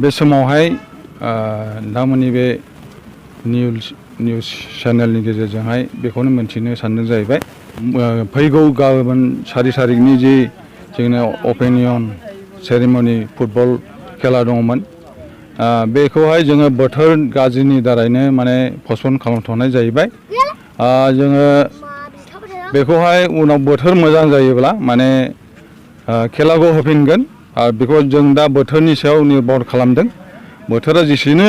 बे समावहाय नोंथांमोननि बे निउस चेनेलनि गेजेरजोंहाय बेखौनो मोनथिनो सानदों जाहैबाय फैगौ गाबोन 4 तारिखनि जि जोंना अपेनियन सेरेमनि फुटबल खेला दंमोन बेखौहाय जोङो बोथोर गाज्रिनि दारैनो माने पस्टपन खालामथ'नाय जाहैबाय जोङो बेखौहाय उनाव बोथोर मोजां जायोब्ला माने खेलाखौ होफिनगोन आरो बेखौ जों दा बोथोरनि सायाव निर्भर खालामदों बोथोरा जेसेनो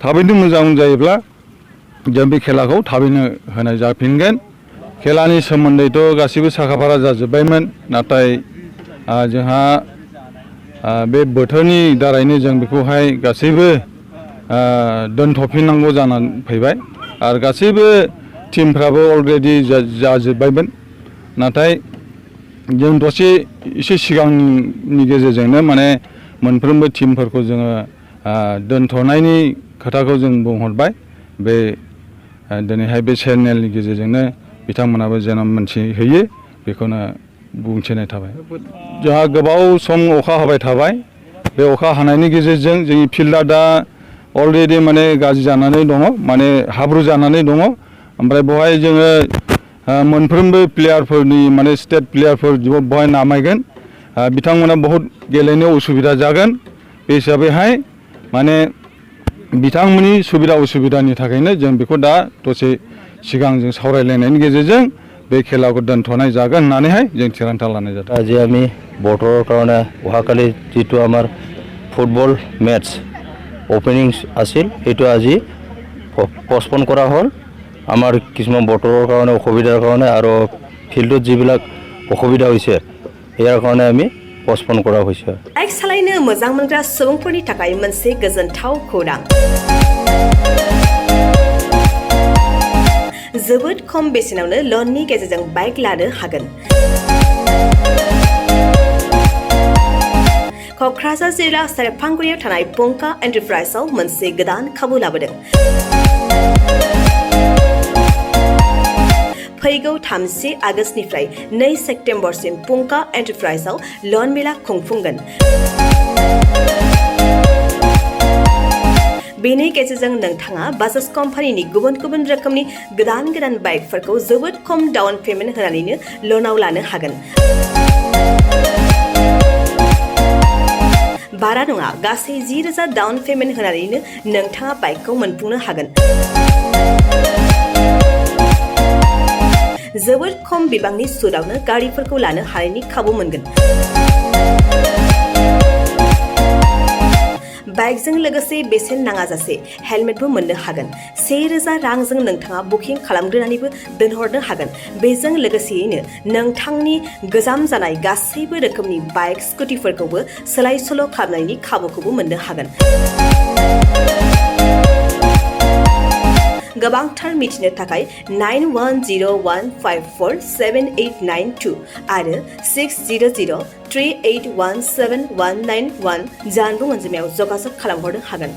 थाबैनो मोजां जायोब्ला जों बे खेलाखौ थाबैनो होनाय जाफिनगोन खेलानि सोमोन्दैथ' गासिबो साखाफारा जाजोब्बायमोन नाथाय जोंहा बे बोथोरनि दारैनो जों बेखौहाय गासैबो दोनथ'फिननांगौ जानानै फैबाय आरो गासैबो टीमफ्राबो अलरेडि जाजोब्बायमोन नाथाय जों दसे एसे सिगांनि गेजेरजोंनो माने मोनफ्रोमबो टीमफोरखौ जोङो दोनथ'नायनि खोथाखौ जों बुंहरबाय बे दिनैहाय बे चेनेलनि गेजेरजोंनो बिथांमोनाबो जेन मोनथिहैयो बेखौनो बुंथिनाय थाबाय जोंहा गोबाव सम अखा हाबाय थाबाय बे अखा हानायनि गेजेरजों जोंनि फिल्डआ दा अलरेडि माने गाज्रि जानानै दङ माने हाब्रु जानानै दङ ओमफ्राय बेवहाय जोङो मोनफ्रोमबो प्लेयारफोरनि माने स्टेट प्लेयारफोर बेवहाय नामायगोन बिथांमोना बहुत गेलेनो उसुबिदा जागोन बे हिसाबैहाय माने बिथांमोननि सुबिदा उसुबिदानि थाखायनो जों बेखौ दा दसे सिगां जों सावरायलायनायनि गेजेरजों बे खेलाखौ दोनथ'नाय जागोन होननानैहाय जों थिरांथा लानाय जादों আজি আমি বতৰৰ কাৰণে অহাকালি যিটো আমাৰ ফুটবল মেটচ ওপেনিং আছিল সেইটো আজি পষ্টপন কৰা হ'ল আমাৰ কিছুমান বতৰৰ কাৰণে অসুবিধাৰ কাৰণে আৰু ফিল্ডত যিবিলাক অসুবিধা হৈছে ইয়াৰ কাৰণে আমি পষ্টপন কৰা হৈছে বাইক सालायनो मोजां मोनग्रा सुबुंफोरनि थाखाय मोनसे गोजोनथाव खौरां जोबोद खम बेसेनावनो लननि गेजेरजों बाइक लानो हागोन क'क्राझार जिल्ला सेरफांगुरियाव थानाय पंका एन्टारप्राइजआव मोनसे गोदान खाबु लाबोदों फैगौ 30 आगस्तनिफ्राय 2 सेप्तेम्बरसिम पंका एन्टारप्राइजआव लन मेला खुंफुंगोन बेनि गेजेरजों नोंथाङा बाजाज कम्पानिनि गुबुन गुबुन रोखोमनि गोदान बाइकफोरखौ जोबोद खम डाउन पेमेन्ट होनानैनो लनाव लानो हागोन बारा नङा गासै 10,000 डाउन पेमेन्ट होनानैनो नोंथाङा बाइकखौ मोनफुंनो हागोन जोबोद खम बिबांनि सुदआवनो गारिफोरखौ लानो हानायनि खाबु मोनगोन बाइकजों लोगोसे बेसेन नाङाजासे हेलमेटबो मोननो हागोन 1,000 रांजों नोंथाङा बुकिं खालामग्रोनानैबो दोनहरनो हागोन बेजों लोगोसेयैनो नोंथांनि गोजाम जानाय गासैबो रोखोमनि बाइक स्कुटिफोरखौबो सोलाय सोल' खालामनायनि खाबुखौबो मोननो हागोन गोबांथार मिथिनो थाखाय 9101547892 आरो 60038171191 जानबुं अनजिमायाव जगाजग खालामहरनो हागोन